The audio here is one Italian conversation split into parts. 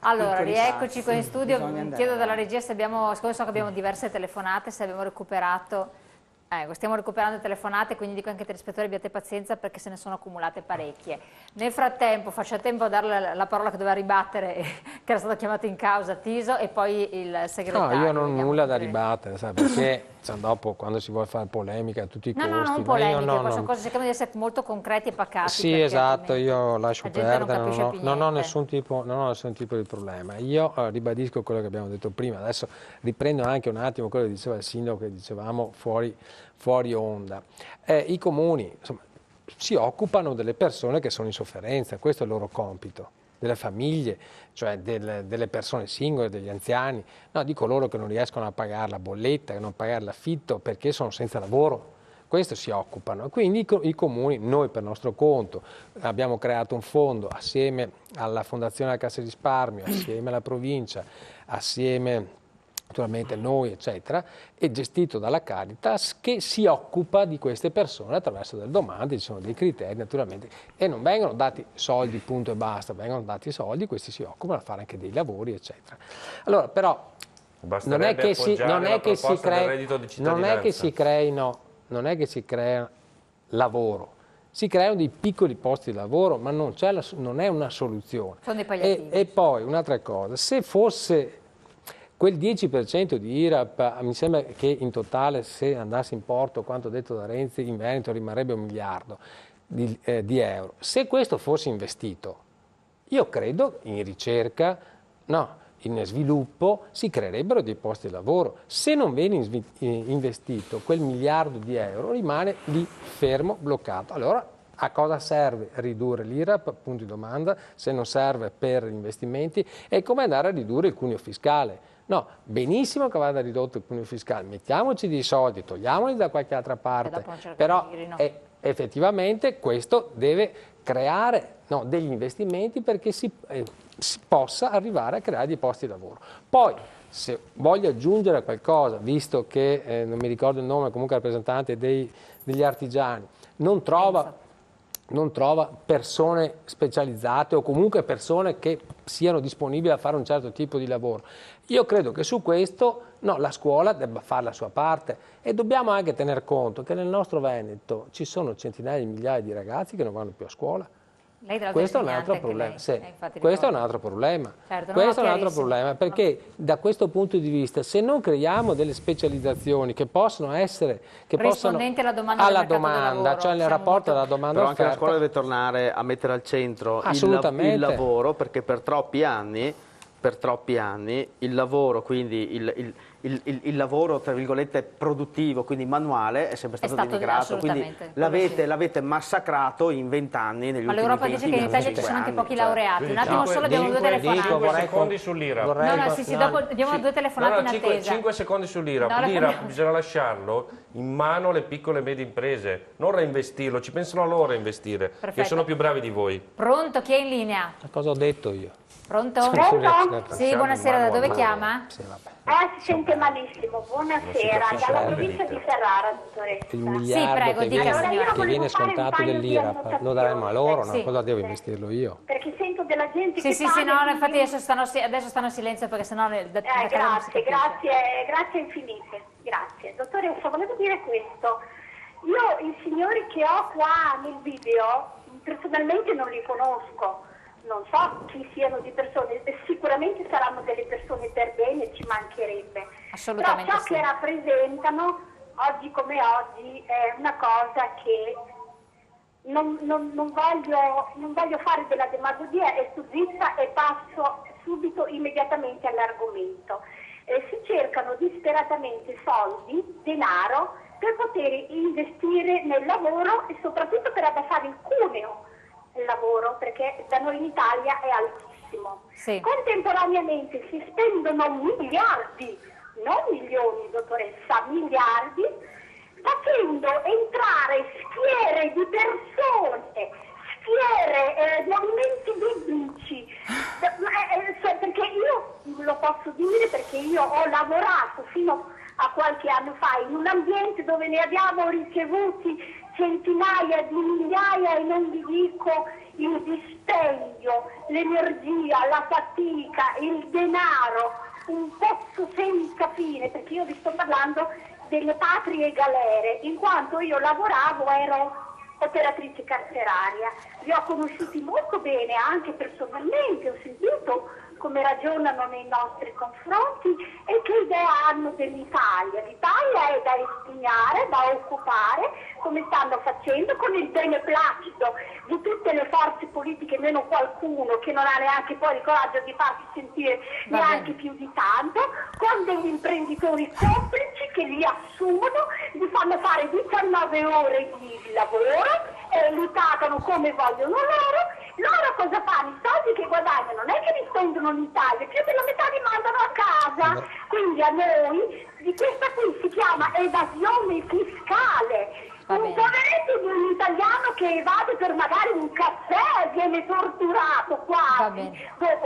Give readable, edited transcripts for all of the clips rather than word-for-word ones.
Allora, piccoli rieccoci qua in passi, studio. bisogna andare Chiedo dalla avanti. regia se abbiamo, siccome so che abbiamo diverse telefonate, se abbiamo recuperato. Stiamo recuperando telefonate, quindi dico anche ai telespettatori abbiate pazienza perché se ne sono accumulate parecchie. Nel frattempo faccia tempo a dare la parola che doveva ribattere, che era stato chiamato in causa Tiso, e poi il No, segretario. io non ho Vediamo nulla da tutte le- ribattere, sai, perché dopo quando si vuole fare polemica a tutti i No, costi, non ma io polemiche, no, poi sono no. cose, cerchiamo di essere molto concreti e pacati. Sì, perché esatto, altrimenti io lascio la gente non perdere, capisce più non ho niente. non ho nessun tipo di problema. Io ribadisco quello che abbiamo detto prima, adesso riprendo anche un attimo quello che diceva il sindaco, che dicevamo fuori onda. I comuni, insomma, si occupano delle persone che sono in sofferenza, questo è il loro compito, delle famiglie, cioè delle persone singole, degli anziani, no, di coloro che non riescono a pagare la bolletta, che non pagare l'affitto perché sono senza lavoro. Questo si occupano, quindi i comuni, noi per nostro conto abbiamo creato un fondo assieme alla Fondazione della Cassa di Risparmio, assieme alla provincia, assieme naturalmente noi eccetera, è gestito dalla Caritas che si occupa di queste persone attraverso delle domande, ci sono dei criteri naturalmente e non vengono dati soldi punto e basta, vengono dati soldi, questi si occupano a fare anche dei lavori eccetera. Allora però non è che si crea lavoro, si creano dei piccoli posti di lavoro, ma non è una soluzione. Sono dei palliativi. E poi un'altra cosa, se fosse quel 10% di IRAP, mi sembra che in totale, se andasse in porto, quanto detto da Renzi, in Veneto rimarrebbe 1 miliardo di euro. Se questo fosse investito, io credo in ricerca, no, in sviluppo, si creerebbero dei posti di lavoro. Se non viene investito quel 1 miliardo di euro, rimane lì fermo, bloccato. Allora a cosa serve ridurre l'IRAP? Punto di domanda. Se non serve per investimenti, è come andare a ridurre il cuneo fiscale. No, benissimo che vada ridotto il cuneo fiscale, mettiamoci dei soldi, togliamoli da qualche altra parte, però effettivamente questo deve creare degli investimenti perché si possa arrivare a creare dei posti di lavoro. Poi, se voglio aggiungere qualcosa, visto che non mi ricordo il nome, comunque rappresentante degli artigiani, non trova persone specializzate o comunque persone che siano disponibili a fare un certo tipo di lavoro. Io credo che su questo la scuola debba fare la sua parte e dobbiamo anche tener conto che nel nostro Veneto ci sono centinaia di migliaia di ragazzi che non vanno più a scuola. Questo è un altro problema. Questo è un altro problema. Certo, questo è un altro problema perché da questo punto di vista, se non creiamo delle specializzazioni che possono essere rispondenti alla domanda, cioè nel rapporto della domanda però offerta, anche la scuola deve tornare a mettere al centro il lavoro, perché per troppi anni il lavoro, quindi il lavoro tra virgolette produttivo, quindi manuale, è sempre stato denigrato, quindi l'avete massacrato in 20 anni negli ultimi 20 anni. Ma l'Europa dice che in Italia ci sono anche pochi laureati. Un attimo solo, abbiamo 2 telefonate. 5 secondi sull'IRAP. Dopo abbiamo 2 telefonate in attesa. 5 secondi sull'IRAP. L'IRAP bisogna lasciarlo in mano alle piccole e medie imprese, non reinvestirlo, ci pensano loro a investire, che sono più bravi di voi. Pronto, chi è in linea? Cosa ho detto io? Pronto? Sì, buonasera, da dove chiama? Si sente malissimo, buonasera, dalla provincia di Ferrara, dottoressa. Il miliardo che viene scontato dell'IRAP lo daremo a loro, Sì. cosa devo investirlo io? Perché sento della gente che Sì, no, infatti adesso stanno in silenzio perché sennò grazie infinite, grazie. Dottoressa, volevo dire questo, io i signori che ho qua nel video personalmente non li conosco. Non so chi siano di persone, sicuramente saranno delle persone per bene, ci mancherebbe. Assolutamente. Però ciò che rappresentano, oggi come oggi, è una cosa che non voglio fare della demagogia, e sto zitta e passo subito, immediatamente all'argomento. Si cercano disperatamente soldi, denaro, per poter investire nel lavoro e soprattutto per abbassare il cuneo il lavoro, perché da noi in Italia è altissimo. Sì. Contemporaneamente si spendono miliardi, non milioni, dottoressa, miliardi, facendo entrare schiere di persone, movimenti biblici, perché io lo posso dire perché io ho lavorato fino a qualche anno fa in un ambiente dove ne abbiamo ricevuti centinaia di migliaia, e non vi dico il dispendio, l'energia, la fatica, il denaro, un pozzo senza fine, perché io vi sto parlando delle patrie galere, in quanto io lavoravo, ero operatrice carceraria, li ho conosciuti molto bene anche personalmente, ho sentito come ragionano nei nostri confronti e che idea hanno dell'Italia. L'Italia è da espugnare, da occupare, come stanno facendo, con il beneplacito di tutte le forze politiche, meno qualcuno che non ha neanche poi il coraggio di farsi sentire neanche più di tanto, con degli imprenditori complici che li assumono, li fanno fare 19 ore di lavoro e li pagano come vogliono loro. Loro cosa fanno? I soldi che guadagnano non è che li spendono in Italia, più della metà li mandano a casa. Quindi a noi di questa qui si chiama evasione fiscale. Un poveretto di un italiano che evade per magari un caffè viene torturato quasi.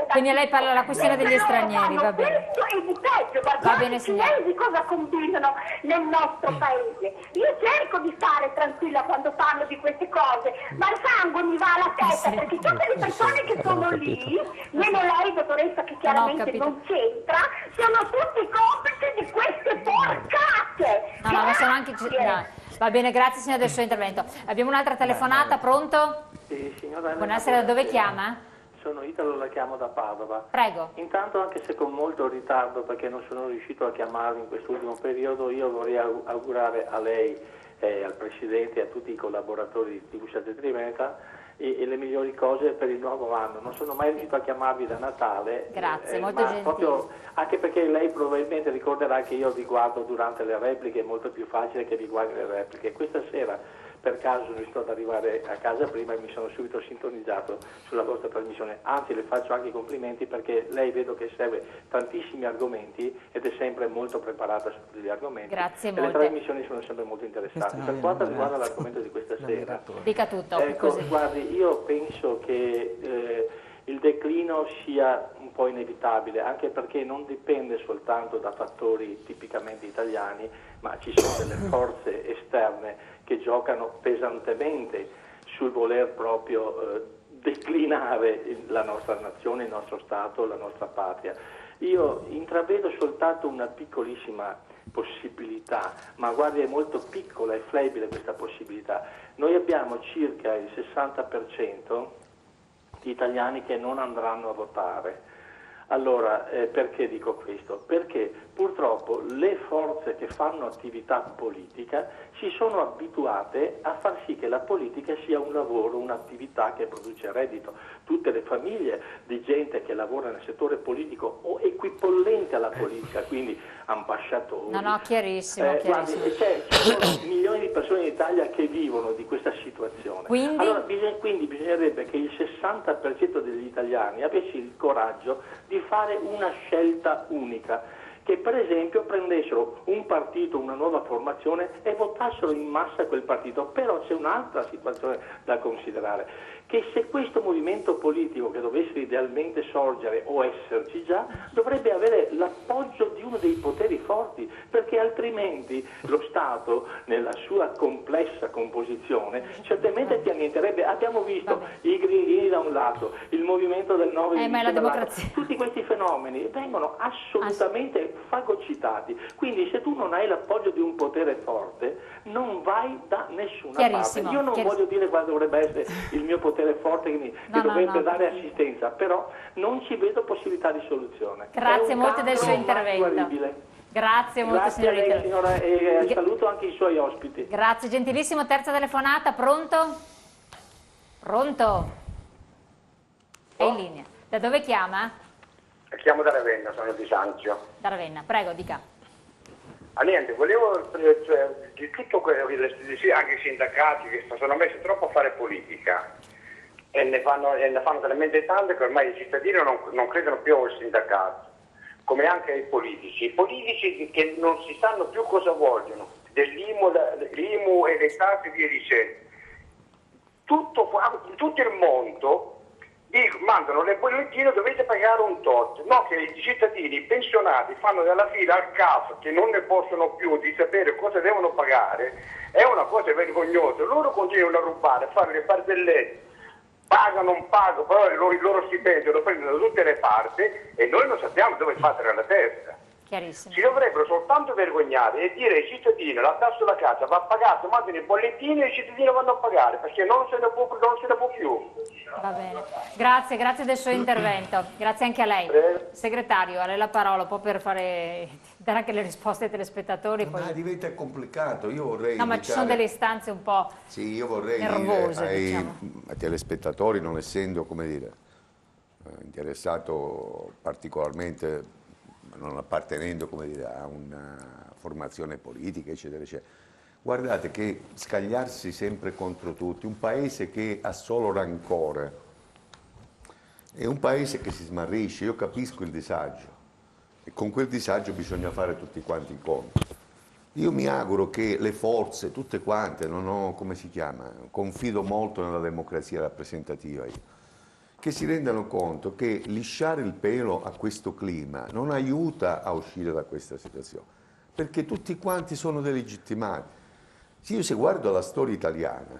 Quindi lei parla della questione degli stranieri, va bene. Questo è di peggio, guardate i cinesi cosa combinano nel nostro paese. Io cerco di stare tranquilla quando parlo di queste cose, ma il sangue mi va alla testa, perché tutte le persone che sono lì, meno lei, dottoressa, che chiaramente non c'entra, sono tutti complici di queste porcate. No, ma sono anche... No. Va bene, grazie signora del suo intervento. Abbiamo un'altra telefonata, pronto? Sì, signora. Buonasera, da dove chiama? Sono Italo, la chiamo da Padova. Prego. Intanto, anche se con molto ritardo, perché non sono riuscito a chiamarvi in quest'ultimo periodo, io vorrei augurare a lei, al Presidente e a tutti i collaboratori di Uscia Detrimenta e le migliori cose per il nuovo anno. Non sono mai riuscito a chiamarvi da Natale. Grazie, molto gentile. Proprio, anche perché lei probabilmente ricorderà che io vi guardo durante le repliche, è molto più facile che vi guardi le repliche. Questa sera per caso riuscito ad arrivare a casa prima e mi sono subito sintonizzato sulla vostra trasmissione, anzi le faccio anche i complimenti perché lei vedo che segue tantissimi argomenti ed è sempre molto preparata su tutti gli argomenti. Grazie molte. Le trasmissioni sono sempre molto interessanti. Per quanto riguarda l'argomento di questa sera, dica tutto. Ecco, guardi, io penso che il declino sia un po' inevitabile, anche perché non dipende soltanto da fattori tipicamente italiani, ma ci sono delle forze esterne che giocano pesantemente sul voler proprio declinare la nostra nazione, il nostro Stato, la nostra patria. Io intravedo soltanto una piccolissima possibilità, ma guardi, è molto piccola e flebile questa possibilità. Noi abbiamo circa il 60% di italiani che non andranno a votare. Allora, perché dico questo? Perché purtroppo le forze che fanno attività politica si sono abituate a far sì che la politica sia un lavoro, un'attività che produce reddito. Tutte le famiglie di gente che lavora nel settore politico o equipollente alla politica, quindi ambasciatori. No, chiarissimo. Guardi, ci sono milioni di persone in Italia che vivono di questa situazione. Quindi? Allora, quindi bisognerebbe che il 60% degli italiani avesse il coraggio di fare una scelta unica, che per esempio prendessero un partito, una nuova formazione e votassero in massa quel partito. Però c'è un'altra situazione da considerare, che se questo movimento politico che dovesse idealmente sorgere o esserci già, dovrebbe avere l'appoggio di uno dei poteri forti, perché altrimenti lo Stato nella sua complessa composizione certamente ti annienterebbe. Abbiamo visto i grillini da un lato, il movimento del 9 dall'altro, tutti questi fenomeni vengono assolutamente fagocitati, quindi se tu non hai l'appoggio di un potere forte non vai da nessuna parte. Io non voglio dire quale dovrebbe essere il mio potere forte che dovrebbe dare assistenza, però non ci vedo possibilità di soluzione. Grazie molto del suo intervento. Grazie molto. Grazie a lei, signora, e saluto anche i suoi ospiti. Grazie, gentilissimo. Terza telefonata, pronto? Pronto? È in linea. Da dove chiama? Chiamo da Ravenna, sono di Sanzio. Da Ravenna, prego, dica. Niente, volevo, di tutto quello che anche i sindacati che sono messi troppo a fare politica e ne fanno talmente tante che ormai i cittadini non credono più al sindacato, come anche ai politici. I politici che non si sanno più cosa vogliono, dell'IMU e dei tasse e via dicendo. Tutto il mondo mandano le bollettine, dovete pagare un tot, no che i cittadini, i pensionati fanno della fila al CAF che non ne possono più di sapere cosa devono pagare, è una cosa vergognosa, loro continuano a rubare, a fare le barzellette, paga non paga, però il loro stipendio lo prendono da tutte le parti e noi non sappiamo dove sbattere la testa. Chiarissimo. Si dovrebbero soltanto vergognare e dire ai cittadini la tassa sulla casa va pagata, mandano i bollettini e i cittadini vanno a pagare perché non se ne può più. Va bene, grazie del suo intervento, grazie anche a lei. Segretario, a lei la parola, un po' per dare anche le risposte ai telespettatori. Ma poi... diventa complicato, io vorrei No, ma ci sono delle istanze un po' sì, io vorrei nervose, dire diciamo. ai telespettatori, non essendo, come dire, interessato particolarmente, non appartenendo, come dire, a una formazione politica, eccetera, eccetera. Guardate che scagliarsi sempre contro tutti, un paese che ha solo rancore, è un paese che si smarrisce, io capisco il disagio e con quel disagio bisogna fare tutti quanti i conti. Io mi auguro che le forze, tutte quante, come si chiama, confido molto nella democrazia rappresentativa io, che si rendano conto che lisciare il pelo a questo clima non aiuta a uscire da questa situazione, perché tutti quanti sono delegittimati. Io se guardo la storia italiana,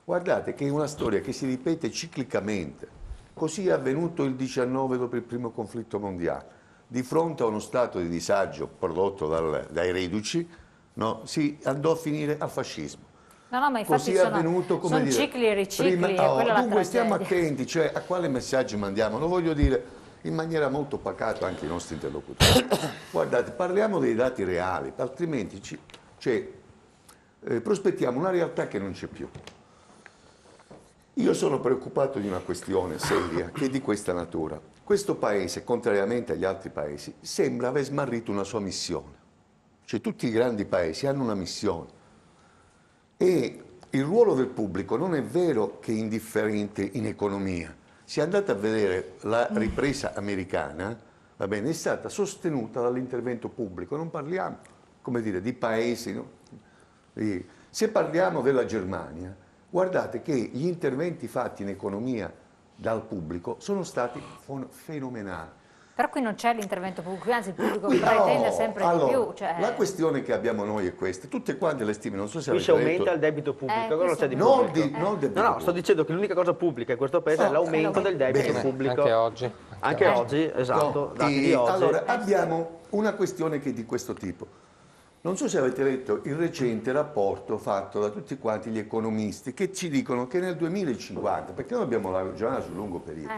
guardate che è una storia che si ripete ciclicamente. Così è avvenuto il 19 dopo il primo conflitto mondiale. Di fronte a uno stato di disagio prodotto dai reduci, no, si andò a finire al fascismo. No, ma infatti Così è avvenuto, come sono dire, cicli e ricicli. dunque stiamo attenti, cioè a quale messaggio mandiamo. Lo voglio dire in maniera molto pacata anche ai nostri interlocutori. Guardate, parliamo dei dati reali, altrimenti prospettiamo una realtà che non c'è più. Io sono preoccupato di una questione seria che è di questa natura. Questo paese, contrariamente agli altri paesi, sembra aver smarrito una sua missione. Cioè tutti i grandi paesi hanno una missione. E il ruolo del pubblico non è vero che è indifferente in economia. Se andate a vedere la ripresa americana, va bene, è stata sostenuta dall'intervento pubblico. Non parliamo, come dire, di paesi. No? Se parliamo della Germania, guardate che gli interventi fatti in economia dal pubblico sono stati fenomenali. Però qui non c'è l'intervento pubblico, anzi il pubblico pretende sempre di più. Cioè... La questione che abbiamo noi è questa, tutte quante le stime, non so se qui si avete aumenta detto... il debito pubblico, non c'è di non pubblico. No, sto dicendo che l'unica cosa pubblica in questo paese è l'aumento del debito pubblico. Anche oggi. Anche oggi, esatto. Di oggi. Allora, abbiamo una questione che è di questo tipo. Non so se avete letto il recente rapporto fatto da tutti quanti gli economisti che ci dicono che nel 2050, perché noi abbiamo ragionato sul lungo periodo,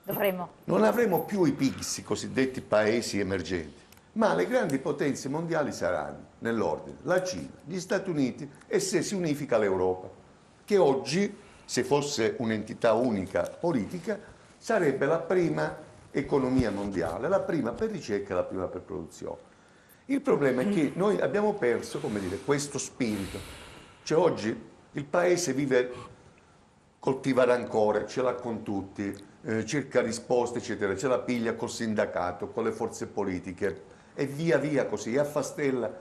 dovremmo. Non avremo più i PIGS, i cosiddetti paesi emergenti, ma le grandi potenze mondiali saranno, nell'ordine, la Cina, gli Stati Uniti e se si unifica l'Europa, che oggi, se fosse un'entità unica politica, sarebbe la prima economia mondiale, la prima per ricerca e la prima per produzione. Il problema è che noi abbiamo perso, come dire, questo spirito. Cioè oggi il paese coltiva rancore, ce l'ha con tutti, cerca risposte, eccetera, ce la piglia col sindacato, con le forze politiche e via via così, affastella.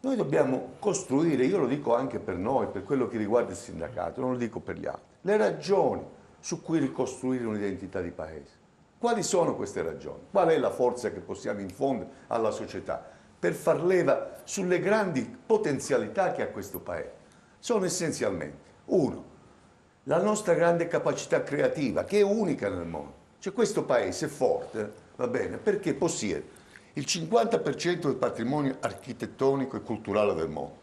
Noi dobbiamo costruire, io lo dico anche per noi, per quello che riguarda il sindacato, non lo dico per gli altri, le ragioni su cui ricostruire un'identità di paese. Quali sono queste ragioni? Qual è la forza che possiamo infondere alla società per far leva sulle grandi potenzialità che ha questo paese? Sono essenzialmente, uno, la nostra grande capacità creativa, che è unica nel mondo. Cioè questo paese è forte, va bene, perché possiede il 50% del patrimonio architettonico e culturale del mondo.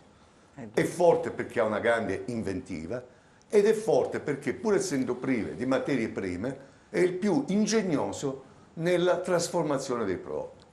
È forte perché ha una grande inventiva ed è forte perché, pur essendo prive di materie prime, è il più ingegnoso nella trasformazione dei prodotti.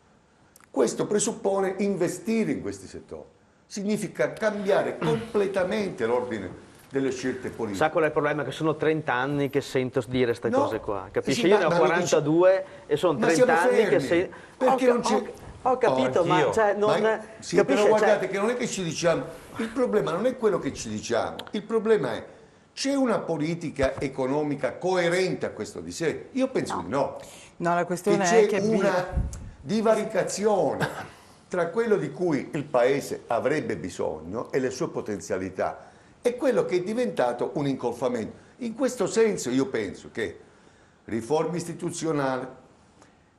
Questo presuppone investire in questi settori. Significa cambiare completamente l'ordine delle scelte politiche. Sa qual è il problema? Che sono 30 anni che sento dire queste cose qua. Capisci? Sì, io ne ho 42 e sono 30 anni che sento... Perché non c'è... Ho capito, ma cioè, non... Sì, capisce, però guardate che non è che ci diciamo... Il problema non è quello che ci diciamo. Il problema è: c'è una politica economica coerente a questo disegno? Io penso di no. No, la questione è che c'è una divaricazione tra quello di cui il Paese avrebbe bisogno e le sue potenzialità e quello che è diventato un incolfamento. In questo senso io penso che riforma istituzionale,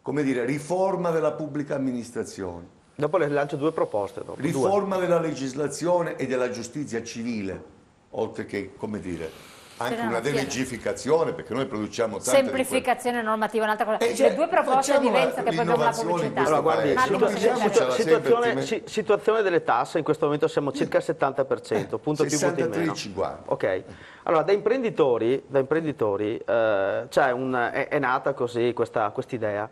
come dire, riforma della pubblica amministrazione. Dopo le lancio 2 proposte. Riforma della legislazione e della giustizia civile, oltre che, come dire, anche una delegificazione, perché noi produciamo tante semplificazione normativa, un'altra cosa. Le 2 proposte di Renzi, che poi abbiamo la pubblicità. Allora, guardi, situazione delle tasse, in questo momento siamo circa al 70%, punto più, punto in meno. 63,50. Ok, allora da imprenditori è nata così questa idea.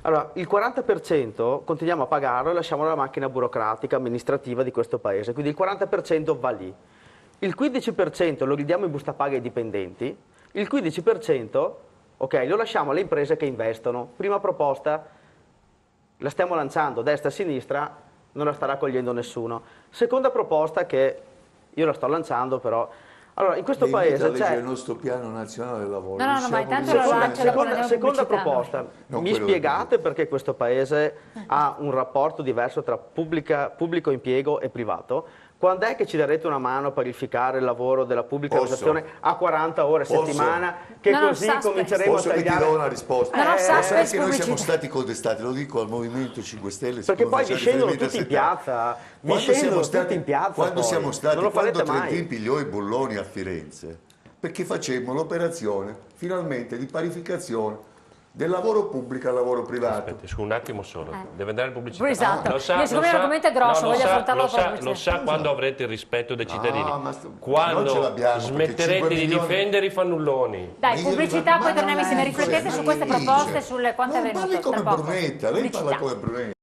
Allora, il 40% continuiamo a pagarlo e lasciamo la macchina burocratica, amministrativa di questo paese, quindi il 40% va lì. Il 15% lo ridiamo in busta paga ai dipendenti, il 15% lo lasciamo alle imprese che investono. Prima proposta, la stiamo lanciando destra e sinistra, non la starà cogliendo nessuno. Seconda proposta, che io la sto lanciando però, allora in questo paese c'è il nostro piano nazionale del lavoro. No, ma intanto lo lancio. Seconda proposta, mi spiegate perché questo paese ha un rapporto diverso tra pubblico impiego e privato? Quando è che ci darete una mano a parificare il lavoro della pubblica amministrazione a 40 ore a settimana, che così cominceremo a tagliare? Che ti do una risposta? Sai che noi siamo stati contestati, lo dico al Movimento 5 Stelle. Perché poi vi scendono tutti in piazza. Quando Trentin pigliò i bulloni a Firenze, perché facemmo l'operazione finalmente di parificazione del lavoro pubblico al lavoro privato. Aspetti, su un attimo solo, deve andare in pubblicità. Esatto, siccome l'argomento è grosso, voglio affrontarlo lo sa quando avrete il rispetto dei cittadini, quando smetterete di difendere i fannulloni. Dai, pubblicità, poi torniamo insieme, riflettete su queste proposte, sulle quante parli come Brunetta, lei parla come Brunetta.